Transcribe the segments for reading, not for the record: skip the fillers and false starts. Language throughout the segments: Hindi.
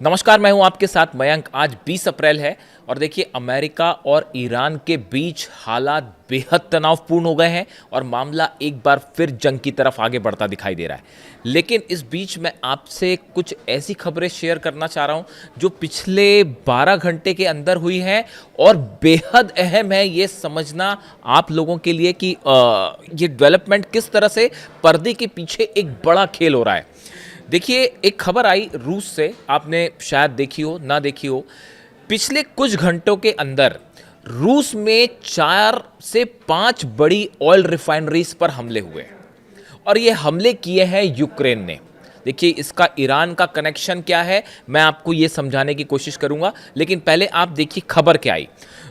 नमस्कार, मैं हूं आपके साथ मयंक। आज 20 अप्रैल है और देखिए अमेरिका और ईरान के बीच हालात बेहद तनावपूर्ण हो गए हैं और मामला एक बार फिर जंग की तरफ आगे बढ़ता दिखाई दे रहा है। लेकिन इस बीच मैं आपसे कुछ ऐसी खबरें शेयर करना चाह रहा हूं जो पिछले 12 घंटे के अंदर हुई हैं और बेहद अहम है ये समझना आप लोगों के लिए कि ये डेवलपमेंट किस तरह से पर्दे के पीछे एक बड़ा खेल हो रहा है। देखिए, एक खबर आई रूस से, आपने शायद देखी हो ना देखी हो। पिछले कुछ घंटों के अंदर रूस में 4 से 5 बड़ी ऑयल रिफाइनरीज पर हमले हुए और ये हमले किए हैं यूक्रेन ने। देखिए, इसका ईरान का कनेक्शन क्या है मैं आपको ये समझाने की कोशिश करूंगा, लेकिन पहले आप देखिए खबर क्या आई।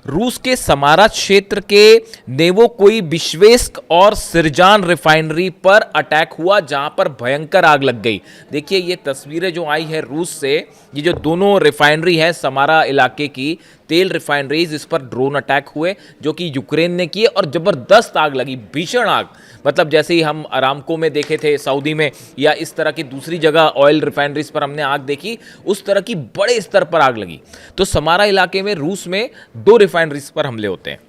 रूस के समारा क्षेत्र के नेवोकोइबिश्वेस्क और सिरजान रिफाइनरी पर अटैक हुआ, जहां पर भयंकर आग लग गई। देखिए, ये तस्वीरें जो आई है रूस से, ये जो दोनों रिफाइनरी है समारा इलाके की तेल रिफाइनरीज, इस पर ड्रोन अटैक हुए जो कि यूक्रेन ने किए और जबरदस्त आग लगी, भीषण आग। मतलब जैसे ही हम अरामको में देखे थे सऊदी में या इस तरह की दूसरी जगह ऑयल रिफाइनरीज पर हमने आग देखी, उस तरह की बड़े स्तर पर आग लगी। तो समारा इलाके में रूस में 2 रिफाइनरीज पर हमले होते हैं।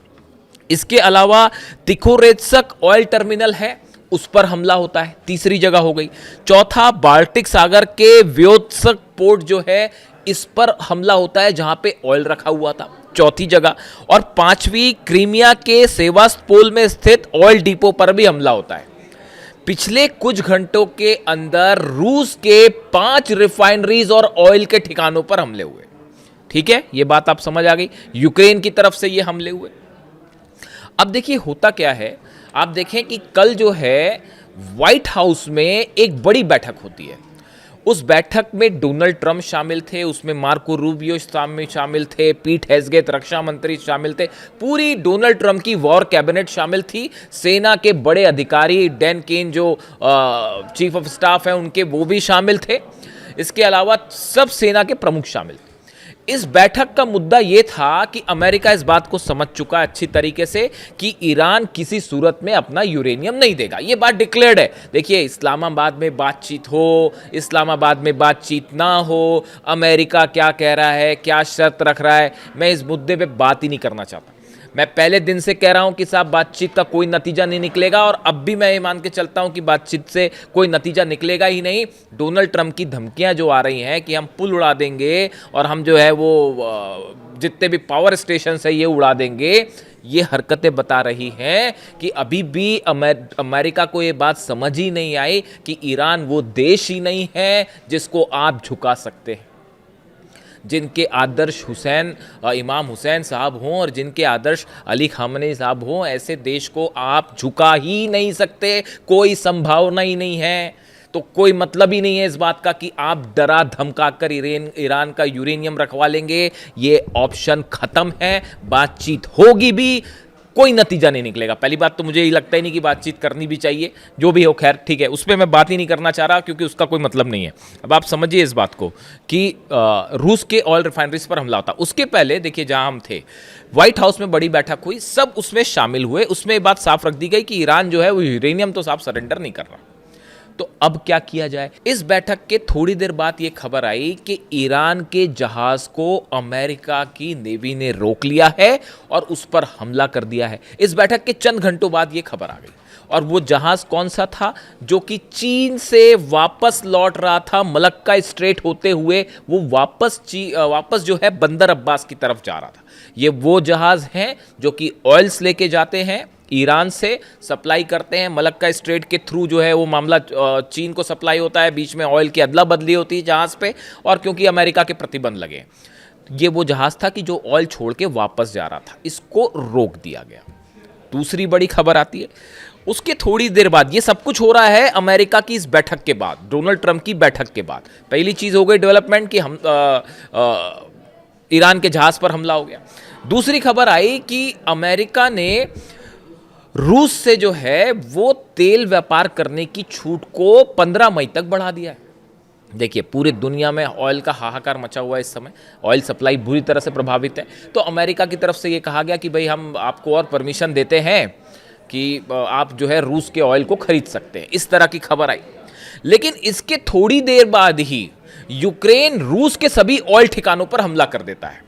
इसके अलावा तिखोरेत्स्क ऑयल टर्मिनल है, उस पर हमला होता है, तीसरी जगह हो गई। चौथा, बाल्टिक सागर के व्योत्स्क पोर्ट जो है, इस पर हमला होता है जहां पे ऑयल रखा हुआ था, चौथी जगह। और 5वीं, क्रीमिया के सेवास्तोपोल में स्थित ऑयल डिपो पर भी हमला होता है। पिछले कुछ घंटों के अंदर रूस के 5 रिफाइनरीज और ऑयल के ठिकानों पर हमले हुए। ठीक है, यह बात आप समझ आ गई। यूक्रेन की तरफ से ये हमले हुए। अब देखिए होता क्या है, आप देखें कि कल जो है व्हाइट हाउस में एक बड़ी बैठक होती है। उस बैठक में डोनाल्ड ट्रंप शामिल थे, उसमें मार्को रूबियो शामिल थे, पीट हेग्सेथ रक्षा मंत्री शामिल थे, पूरी डोनाल्ड ट्रंप की वॉर कैबिनेट शामिल थी। सेना के बड़े अधिकारी डैन केन जो चीफ ऑफ स्टाफ हैं उनके, वो भी शामिल थे। इसके अलावा सब सेना के प्रमुख शामिल थे। इस बैठक का मुद्दा यह था कि अमेरिका इस बात को समझ चुका है अच्छी तरीके से कि ईरान किसी सूरत में अपना यूरेनियम नहीं देगा। यह बात डिक्लेयर्ड है। देखिए, इस्लामाबाद में बातचीत हो, इस्लामाबाद में बातचीत ना हो, अमेरिका क्या कह रहा है, क्या शर्त रख रहा है, मैं इस मुद्दे पे बात ही नहीं करना चाहता। मैं पहले दिन से कह रहा हूं कि साहब बातचीत का कोई नतीजा नहीं निकलेगा और अब भी मैं ये मान के चलता हूं कि बातचीत से कोई नतीजा निकलेगा ही नहीं। डोनाल्ड ट्रंप की धमकियां जो आ रही हैं कि हम पुल उड़ा देंगे और हम जो है वो जितने भी पावर स्टेशन है ये उड़ा देंगे, ये हरकतें बता रही हैं कि अभी भी अमेरिका को ये बात समझ ही नहीं आई कि ईरान वो देश ही नहीं है जिसको आप झुका सकते हैं। जिनके आदर्श इमाम हुसैन साहब हों और जिनके आदर्श अली खामनेई साहब हों, ऐसे देश को आप झुका ही नहीं सकते। कोई संभावना ही नहीं है। तो कोई मतलब ही नहीं है इस बात का कि आप डरा धमका कर ईरान का यूरेनियम रखवा लेंगे। ये ऑप्शन खत्म है। बातचीत होगी भी, कोई नतीजा नहीं निकलेगा। पहली बात तो मुझे ये लगता ही नहीं कि बातचीत करनी भी चाहिए, जो भी हो खैर ठीक है, उस पर मैं बात ही नहीं करना चाह रहा क्योंकि उसका कोई मतलब नहीं है। अब आप समझिए इस बात को कि रूस के ऑयल रिफाइनरीज पर हमला होता। उसके पहले देखिए, जहां हम थे व्हाइट हाउस में बड़ी बैठक हुई, सब उसमें शामिल हुए। उसमें ये बात साफ रख दी गई कि ईरान जो है वो यूरेनियम तो साफ सरेंडर नहीं कर रहा। तो अब क्या किया जाए? इस बैठक के थोड़ी देर बाद यह खबर आई कि ईरान के जहाज को अमेरिका की नेवी ने रोक लिया है और उस पर हमला कर दिया है। इस बैठक के चंद घंटों बाद यह खबर आ गई। और वो जहाज कौन सा था? जो कि चीन से वापस लौट रहा था, मलक्का स्ट्रेट होते हुए वो वापस जो है बंदर अब्बास की तरफ जा रहा था। ये वो जहाज हैं जो कि ऑयल्स लेके जाते हैं, ईरान से सप्लाई करते हैं। मलक्का स्ट्रेट के थ्रू जो है वो मामला चीन को सप्लाई होता है, बीच में ऑयल की अदला बदली होती है जहाज पे, और क्योंकि अमेरिका के प्रतिबंध लगे, ये वो जहाज था कि जो ऑयल छोड़ के वापस जा रहा था, इसको रोक दिया गया। दूसरी बड़ी खबर आती है उसके थोड़ी देर बाद। ये सब कुछ हो रहा है अमेरिका की इस बैठक के बाद, डोनाल्ड ट्रंप की बैठक के बाद। पहली चीज हो गई डेवलपमेंट कि हम ईरान के जहाज पर हमला हो गया। दूसरी खबर आई कि अमेरिका ने रूस से जो है वो तेल व्यापार करने की छूट को 15 मई तक बढ़ा दिया है। देखिए, पूरी दुनिया में ऑयल का हाहाकार मचा हुआ है इस समय, ऑयल सप्लाई बुरी तरह से प्रभावित है। तो अमेरिका की तरफ से ये कहा गया कि भाई हम आपको और परमिशन देते हैं कि आप जो है रूस के ऑयल को खरीद सकते हैं। इस तरह की खबर आई। लेकिन इसके थोड़ी देर बाद ही यूक्रेन रूस के सभी ऑयल ठिकानों पर हमला कर देता है।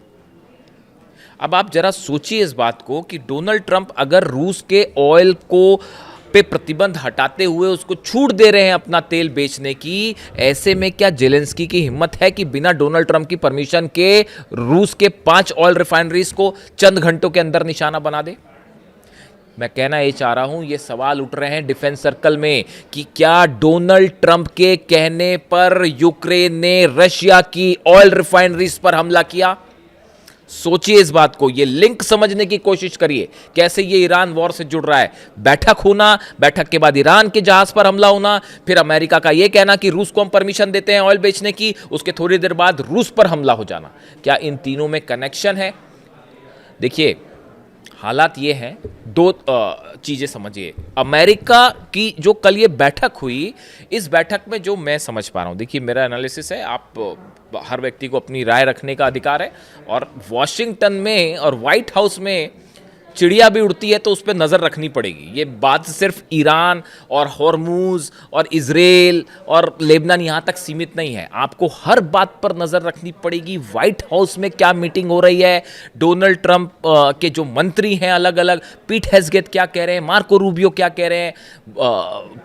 अब आप जरा सोचिए इस बात को कि डोनाल्ड ट्रंप अगर रूस के ऑयल को पे प्रतिबंध हटाते हुए उसको छूट दे रहे हैं अपना तेल बेचने की, ऐसे में क्या जेलेंस्की की हिम्मत है कि बिना डोनाल्ड ट्रंप की परमिशन के रूस के 5 ऑयल रिफाइनरीज को चंद घंटों के अंदर निशाना बना दे? मैं कहना ये चाह रहा हूं, ये सवाल उठ रहे हैं डिफेंस सर्कल में कि क्या डोनाल्ड ट्रंप के कहने पर यूक्रेन ने रशिया की ऑयल रिफाइनरीज पर हमला किया? सोचिए इस बात को, ये लिंक समझने की कोशिश करिए, कैसे ये ईरान वॉर से जुड़ रहा है। बैठक होना, बैठक के बाद ईरान के जहाज पर हमला होना, फिर अमेरिका का ये कहना कि रूस को हम परमिशन देते हैं ऑयल बेचने की, उसके थोड़ी देर बाद रूस पर हमला हो जाना। क्या इन तीनों में कनेक्शन है? देखिए, हालात ये हैं, दो चीज़ें समझिए। अमेरिका की जो कल ये बैठक हुई, इस बैठक में जो मैं समझ पा रहा हूँ, देखिए मेरा एनालिसिस है, आप हर व्यक्ति को अपनी राय रखने का अधिकार है, और वॉशिंगटन में और व्हाइट हाउस में चिड़िया भी उड़ती है तो उस पर नज़र रखनी पड़ेगी। ये बात सिर्फ ईरान और हॉर्मूज और इजराइल और लेबनान यहाँ तक सीमित नहीं है, आपको हर बात पर नज़र रखनी पड़ेगी। व्हाइट हाउस में क्या मीटिंग हो रही है, डोनाल्ड ट्रंप के जो मंत्री हैं अलग अलग, पीट हेग्सेथ क्या कह रहे हैं, मार्को रूबियो क्या कह रहे हैं,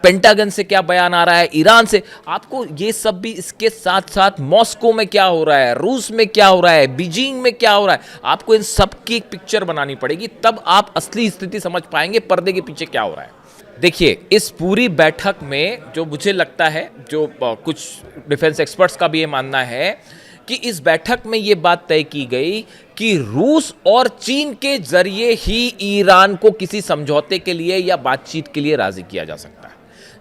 पेंटागन से क्या बयान आ रहा है, ईरान से, आपको ये सब भी, इसके साथ साथ मॉस्को में क्या हो रहा है, रूस में क्या हो रहा है, बीजिंग में क्या हो रहा है, आपको इन सब की एक पिक्चर बनानी पड़ेगी, तब आप असली स्थिति समझ पाएंगे पर्दे के पीछे क्या हो रहा है। देखिए, इस पूरी बैठक में जो मुझे लगता है, जो कुछ डिफेंस एक्सपर्ट्स का भी ये मानना है कि इस बैठक में ये बात तय की गई कि रूस और चीन के जरिए ही ईरान को किसी समझौते के लिए या बातचीत के लिए राजी किया जा सकता है।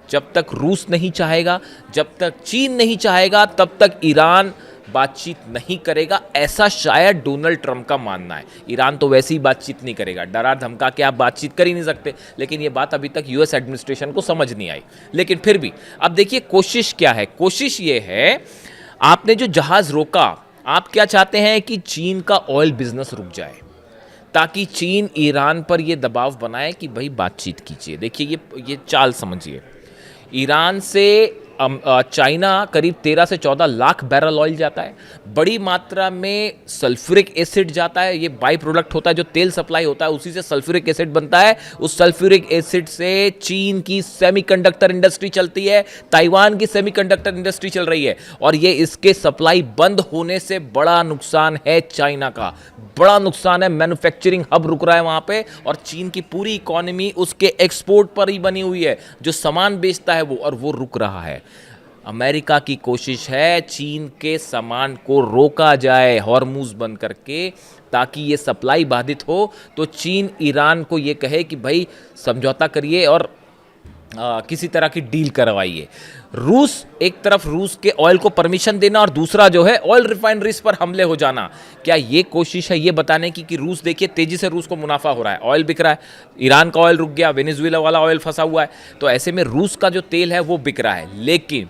जब तक रूस नहीं चाहेगा, जब तक चीन नहीं चाहेगा, तब तक ईरान बातचीत नहीं करेगा, ऐसा शायद डोनाल्ड ट्रंप का मानना है। ईरान तो वैसे ही बातचीत नहीं करेगा, डरा धमका के आप बातचीत कर ही नहीं सकते, लेकिन ये बात अभी तक यूएस एडमिनिस्ट्रेशन को समझ नहीं आई। लेकिन फिर भी अब देखिए कोशिश क्या है, कोशिश ये है, आपने जो जहाज रोका, आप क्या चाहते हैं कि चीन का ऑयल बिजनेस रुक जाए, ताकि चीन ईरान पर यह दबाव बनाए कि भाई बातचीत कीजिए। देखिए ये चाल समझिए, ईरान से चाइना करीब 13 से 14 लाख बैरल ऑयल जाता है, बड़ी मात्रा में सल्फ्यूरिक एसिड जाता है, ये बाई प्रोडक्ट होता है, जो तेल सप्लाई होता है उसी से सल्फ्यूरिक एसिड बनता है। उस सल्फ्यूरिक एसिड से चीन की सेमीकंडक्टर इंडस्ट्री चलती है, ताइवान की सेमीकंडक्टर इंडस्ट्री चल रही है, और ये इसके सप्लाई बंद होने से बड़ा नुकसान है चाइना का, बड़ा नुकसान है। मैन्युफैक्चरिंग हब रुक रहा है वहां पे, और चीन की पूरी इकोनॉमी उसके एक्सपोर्ट पर ही बनी हुई है, जो सामान बेचता है वो, और वो रुक रहा है। अमेरिका की कोशिश है चीन के सामान को रोका जाए हॉर्मूज बंद करके, ताकि ये सप्लाई बाधित हो तो चीन ईरान को ये कहे कि भाई समझौता करिए और किसी तरह की डील करवाइए। रूस, एक तरफ रूस के ऑयल को परमिशन देना, और दूसरा जो है ऑयल रिफाइनरीज पर हमले हो जाना। क्या ये कोशिश है ये बताने की कि रूस, देखिए तेजी से रूस को मुनाफा हो रहा है, ऑयल बिक रहा है, ईरान का ऑयल रुक गया, वेनेजुएला वाला ऑयल फंसा हुआ है, तो ऐसे में रूस का जो तेल है वो बिक रहा है। लेकिन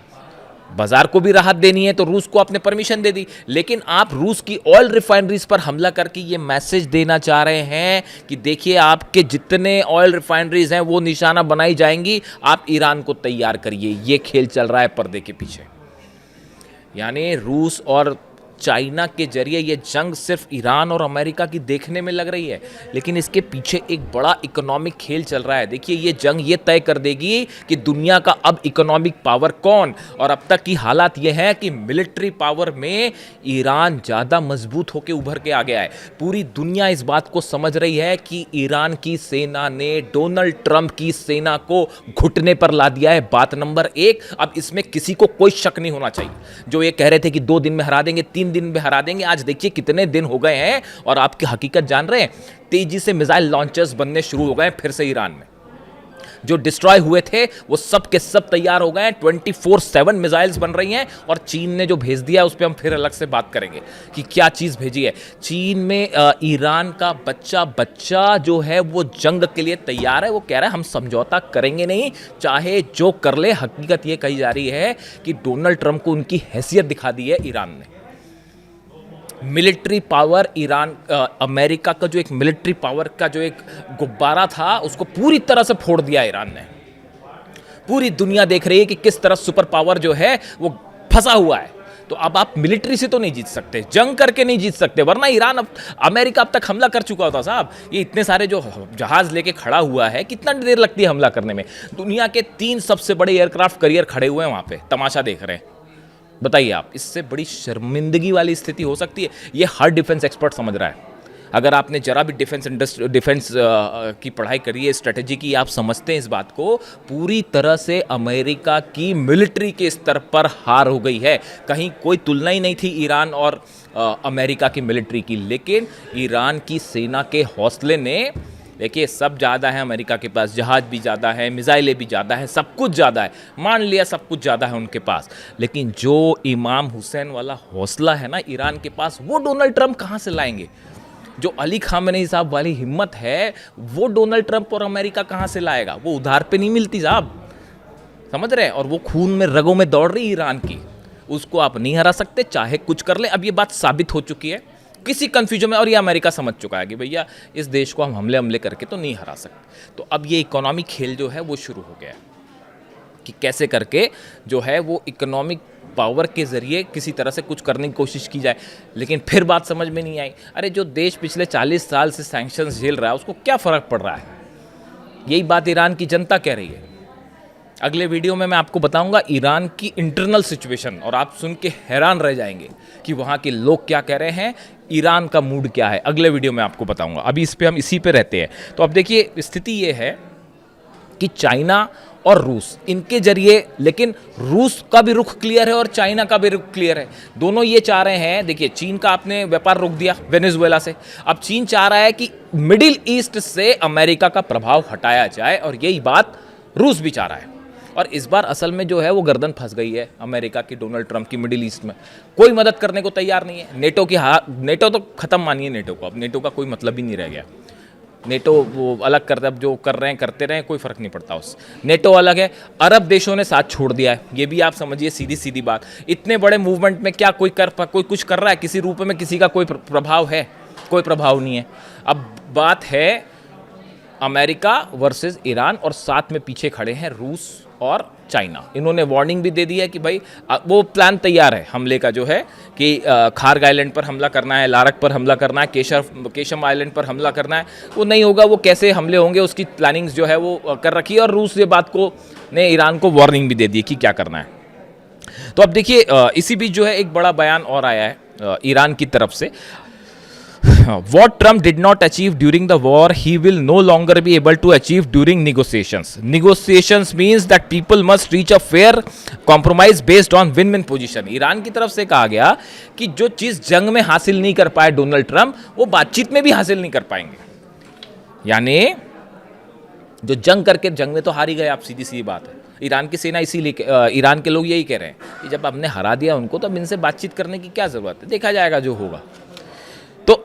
बाजार को भी राहत देनी है तो रूस को आपने परमिशन दे दी, लेकिन आप रूस की ऑयल रिफाइनरीज पर हमला करके ये मैसेज देना चाह रहे हैं कि देखिए आपके जितने ऑयल रिफाइनरीज हैं वो निशाना बनाई जाएंगी, आप ईरान को तैयार करिए। ये खेल चल रहा है पर्दे के पीछे, यानी रूस और चाइना के जरिए ये जंग सिर्फ ईरान और अमेरिका की देखने में लग रही है, लेकिन इसके पीछे एक बड़ा इकोनॉमिक खेल चल रहा है। देखिए ये जंग ये तय कर देगी कि दुनिया का अब इकोनॉमिक पावर कौन, और अब तक की हालात ये है कि मिलिट्री पावर में ईरान ज़्यादा मजबूत होकर उभर के आ गया है। पूरी दुनिया इस बात को समझ रही है कि ईरान की सेना ने डोनाल्ड ट्रंप की सेना को घुटने पर ला दिया है, बात नंबर 1। अब इसमें किसी को कोई शक नहीं होना चाहिए। जो ये कह रहे थे कि 2 दिन में हरा देंगे, 3 दिन में हरा देंगे, आज देखिए कितने दिन हो गए हैं, और आपकी हकीकत जान रहे हैं, तेजी से मिसाइल लॉन्चर्स बनने शुरू हो गए फिर से ईरान में। जो डिस्ट्रॉय हुए थे वो सब के सब तैयार हो गए हैं, 24/7 मिसाइल्स बन रही हैं, और चीन ने जो भेज दिया उस पर हम फिर अलग से बात करेंगे कि क्या चीज़ भेजी है। चीन में ईरान का बच्चा जो है वो जंग के लिए तैयार है, वो कह रहा है हम समझौता करेंगे नहीं, चाहे जो कर ले। हकीकत ये कही जा रही है कि डोनाल्ड ट्रंप को उनकी हैसियत दिखा दी है ईरान ने। मिलिट्री पावर ईरान, अमेरिका का जो एक मिलिट्री पावर का जो एक गुब्बारा था उसको पूरी तरह से फोड़ दिया ईरान ने। पूरी दुनिया देख रही है कि किस तरह सुपर पावर जो है वो फंसा हुआ है। तो अब आप मिलिट्री से तो नहीं जीत सकते, जंग करके नहीं जीत सकते, वरना ईरान अमेरिका अब तक हमला कर चुका होता साहब। ये इतने सारे जो जहाज लेके खड़ा हुआ है, कितना देर लगती है हमला करने में? दुनिया के 3 सबसे बड़े एयरक्राफ्ट कैरियर खड़े हुए हैं वहां पे, तमाशा देख रहे हैं। बताइए आप, इससे बड़ी शर्मिंदगी वाली स्थिति हो सकती है? ये हर डिफेंस एक्सपर्ट समझ रहा है। अगर आपने जरा भी डिफेंस की पढ़ाई करी है, स्ट्रेटेजी की, आप समझते हैं इस बात को, पूरी तरह से अमेरिका की मिलिट्री के स्तर पर हार हो गई है। कहीं कोई तुलना ही नहीं थी ईरान और अमेरिका की मिलिट्री की। लेकिन ईरान की सेना के हौसले ने, देखिए सब ज़्यादा है अमेरिका के पास, जहाज़ भी ज़्यादा है, मिसाइलें भी ज़्यादा है, सब कुछ ज़्यादा है, मान लिया सब कुछ ज़्यादा है उनके पास, लेकिन जो इमाम हुसैन वाला हौसला है ना ईरान के पास, वो डोनाल्ड ट्रंप कहाँ से लाएंगे? जो अली खामेनी साहब वाली हिम्मत है, वो डोनाल्ड ट्रंप और अमेरिका कहाँ से लाएगा? वो उधार पे नहीं मिलती साहब, समझ रहे हैं? और वो खून में रगों में दौड़ रही ईरान की, उसको आप नहीं हरा सकते, चाहे कुछ कर ले। अब ये बात साबित हो चुकी है किसी कंफ्यूजन में, और ये अमेरिका समझ चुका है कि भैया इस देश को हम हमले करके तो नहीं हरा सकते। तो अब ये इकोनॉमिक खेल जो है वो शुरू हो गया है कि कैसे करके जो है वो इकोनॉमिक पावर के ज़रिए किसी तरह से कुछ करने की कोशिश की जाए। लेकिन फिर बात समझ में नहीं आई, अरे जो देश पिछले 40 साल से सैंक्शंस झेल रहा है उसको क्या फ़र्क पड़ रहा है? यही बात ईरान की जनता कह रही है। अगले वीडियो में मैं आपको बताऊंगा ईरान की इंटरनल सिचुएशन, और आप सुन के हैरान रह जाएंगे कि वहाँ के लोग क्या कह रहे हैं, ईरान का मूड क्या है। अगले वीडियो में आपको बताऊंगा, अभी इस पे हम इसी पे रहते हैं। तो अब देखिए स्थिति ये है कि चाइना और रूस, इनके जरिए, लेकिन रूस का भी रुख क्लियर है और चाइना का भी रुख क्लियर है। दोनों ये चाह रहे हैं, देखिए चीन का आपने व्यापार रोक दिया वेनेजुएला से, अब चीन चाह रहा है कि मिडिल ईस्ट से अमेरिका का प्रभाव हटाया जाए, और यही बात रूस भी चाह रहा है। और इस बार असल में जो है वो गर्दन फंस गई है अमेरिका की, डोनाल्ड ट्रंप की मिडिल ईस्ट में। कोई मदद करने को तैयार नहीं है। नेटो तो खत्म मानिए नेटो को, अब नेटो का कोई मतलब ही नहीं रह गया। नेटो वो अलग करते, अब जो कर रहे हैं करते रहें, कोई फ़र्क नहीं पड़ता उससे। नेटो अलग है, अरब देशों ने साथ छोड़ दिया है, ये भी आप समझिए सीधी सीधी बात। इतने बड़े मूवमेंट में क्या कोई कुछ कर रहा है? किसी रूप में किसी का कोई प्रभाव है? कोई प्रभाव नहीं है। अब बात है अमेरिका वर्सेस ईरान, और साथ में पीछे खड़े हैं रूस और चाइना। इन्होंने वार्निंग भी दे दी है कि भाई वो प्लान तैयार है हमले का, जो है कि खार्ग आइलैंड पर हमला करना है, लारक पर हमला करना है, केशम आइलैंड पर हमला करना है। वो नहीं होगा, वो कैसे हमले होंगे उसकी प्लानिंग्स जो है वो कर रखी है, और रूस ये बात को ने ईरान को वार्निंग भी दे दी है कि क्या करना है। तो अब देखिए इसी बीच जो है एक बड़ा बयान और आया है ईरान की तरफ से। What Trump did not achieve during the war, he will no longer be able to achieve during negotiations. Negotiations means that people must reach a fair compromise based on win-win position. Iran की तरफ से कहा गया कि जो चीज़ जंग में हासिल नहीं कर पाए डोनाल्ड ट्रंप, वो बातचीत में भी हासिल नहीं कर पाएंगे। यानी जो जंग करके, जंग में तो हार ही गए आप, सीधी सी बात है। ईरान की सेना इसीलिए, ईरान के लोग यही कह रहे हैं कि जब हमने हरा दिया उनको, तो अब इनसे बातचीत करने की क्या ज़रूरत है, देखा जाएगा जो होगा। तो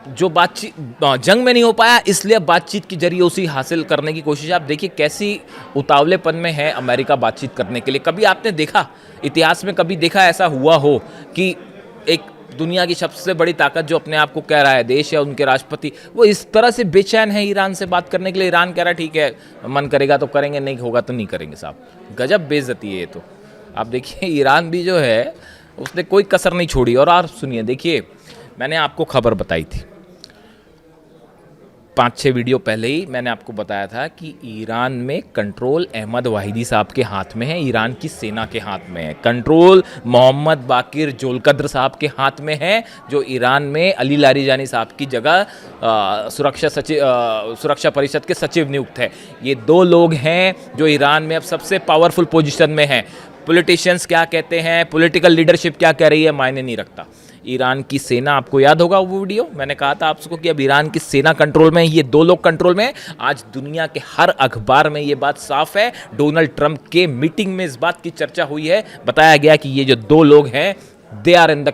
जो बातचीत जंग में नहीं हो पाया, इसलिए बातचीत के जरिए उसी हासिल करने की कोशिश। आप देखिए कैसी उतावलेपन में है अमेरिका बातचीत करने के लिए। कभी आपने देखा, इतिहास में कभी देखा ऐसा हुआ हो कि एक दुनिया की सबसे बड़ी ताकत जो अपने आप को कह रहा है देश या उनके राष्ट्रपति, वो इस तरह से बेचैन है ईरान से बात करने के लिए? ईरान कह रहा है ठीक है, मन करेगा तो करेंगे, नहीं होगा तो नहीं करेंगे। साहब गजब बेइज्जती है ये तो। आप देखिए ईरान भी जो है उसने कोई कसर नहीं छोड़ी। और आप सुनिए, देखिए मैंने आपको खबर बताई थी 5-6 वीडियो पहले ही, मैंने आपको बताया था कि ईरान में कंट्रोल अहमद वाहिदी साहब के हाथ में है, ईरान की सेना के हाथ में है। कंट्रोल मोहम्मद बाकिर जोलकद्र साहब के हाथ में है, जो ईरान में अली लारीजानी साहब की जगह सुरक्षा परिषद के सचिव नियुक्त है। ये 2 लोग हैं जो ईरान में अब सबसे पावरफुल पोजीशन में हैं। पॉलिटिशियंस क्या कहते हैं, पॉलिटिकल लीडरशिप क्या कह रही है, मायने नहीं रखता। ईरान की सेना, आपको याद होगा वो वीडियो, मैंने कहा था आपको कि अब ईरान की सेना कंट्रोल में, ये 2 लोग कंट्रोल में। आज दुनिया के हर अखबार में ये बात साफ है। डोनाल्ड ट्रंप के मीटिंग में इस बात की चर्चा हुई है, बताया गया कि ये जो 2 लोग हैं, they are in the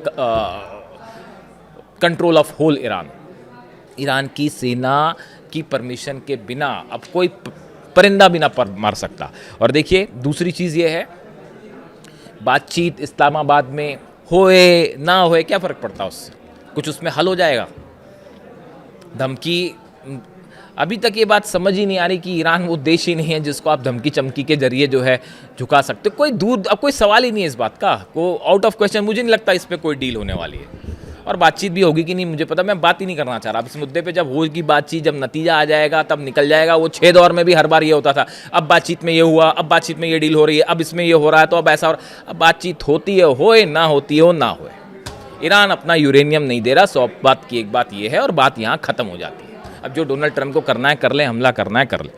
control of whole Iran. Iran की सेना की परमिशन के बिना अब कोई परिंदा भी ना मार सकता। और देखिए दूसरी चीज़ ये है, बातचीत इस्लामाबाद में होए ना होए क्या फ़र्क पड़ता उससे, कुछ उसमें हल हो जाएगा। धमकी अभी तक ये बात समझ ही नहीं आ रही कि ईरान वो देश ही नहीं है जिसको आप धमकी चमकी के जरिए जो है झुका सकते हो। कोई दूर अब कोई सवाल ही नहीं है इस बात का, को आउट ऑफ क्वेश्चन। मुझे नहीं लगता इस पर कोई डील होने वाली है, और बातचीत भी होगी कि नहीं मुझे पता, मैं बात ही नहीं करना चाह रहा। अब इस मुद्दे पे जब होगी बातचीत, जब नतीजा आ जाएगा तब निकल जाएगा। वो 6 दौर में भी हर बार ये होता था, अब बातचीत में ये हुआ, अब बातचीत में ये डील हो रही है, अब इसमें ये हो रहा है, तो अब ऐसा हो रहा है। अब बातचीत होती है, होए ना होती हो ना होए, ईरान अपना यूरेनियम नहीं दे रहा, 100 बात की एक बात ये है, और बात यहाँ ख़त्म हो जाती है। अब जो डोनाल्ड ट्रंप को करना है कर ले, हमला करना है कर ले।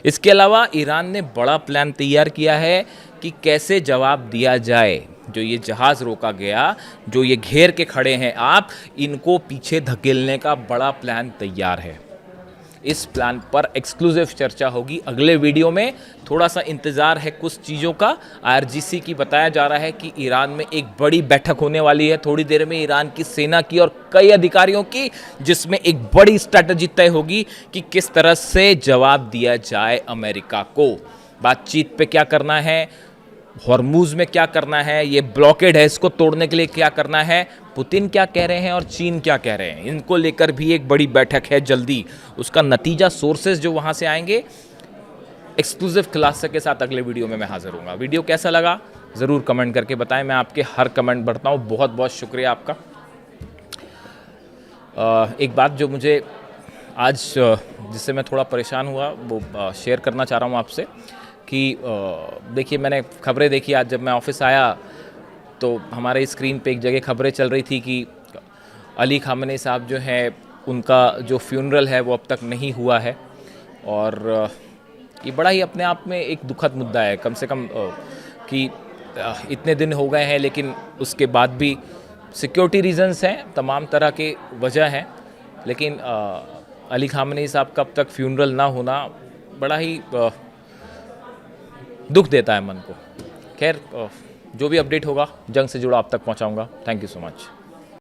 इसके अलावा ईरान ने बड़ा प्लान तैयार किया है कि कैसे जवाब दिया जाए। जो ये जहाज़ रोका गया, जो ये घेर के खड़े हैं आप, इनको पीछे धकेलने का बड़ा प्लान तैयार है। इस प्लान पर एक्सक्लूसिव चर्चा होगी अगले वीडियो में। थोड़ा सा इंतज़ार है कुछ चीज़ों का। आईआरजीसी की बताया जा रहा है कि ईरान में एक बड़ी बैठक होने वाली है थोड़ी देर में, ईरान की सेना की और कई अधिकारियों की, जिसमें एक बड़ी स्ट्रैटेजी तय होगी कि किस तरह से जवाब दिया जाए अमेरिका को। बातचीत पे क्या करना है, हॉर्मूज में क्या करना है, ये ब्लॉकेड है इसको तोड़ने के लिए क्या करना है, पुतिन क्या कह रहे हैं और चीन क्या कह रहे हैं, इनको लेकर भी एक बड़ी बैठक है जल्दी। उसका नतीजा, सोर्सेज जो वहाँ से आएंगे, एक्सक्लूसिव खुलासे के साथ अगले वीडियो में मैं हाजिर हूँगा। वीडियो कैसा लगा ज़रूर कमेंट करके बताएं, मैं आपके हर कमेंट पढ़ता हूँ। बहुत बहुत शुक्रिया आपका। एक बात जो मुझे आज जिससे मैं थोड़ा परेशान हुआ वो शेयर करना चाह रहा हूँ आपसे कि देखिए, मैंने खबरें देखी आज जब मैं ऑफिस आया तो हमारे स्क्रीन पे एक जगह खबरें चल रही थी कि अली खामनेई साहब जो हैं उनका जो फ्यूनरल है वो अब तक नहीं हुआ है। और ये बड़ा ही अपने आप में एक दुखद मुद्दा है, कम से कम कि इतने दिन हो गए हैं लेकिन उसके बाद भी सिक्योरिटी रीजंस हैं, तमाम तरह के वजह हैं, लेकिन अली खामनेई साहब का अब तक फ्यूनरल ना होना बड़ा ही दुख देता है मन को। खैर, जो भी अपडेट होगा जंग से जुड़ा आप तक पहुंचाऊंगा। Thank you so much.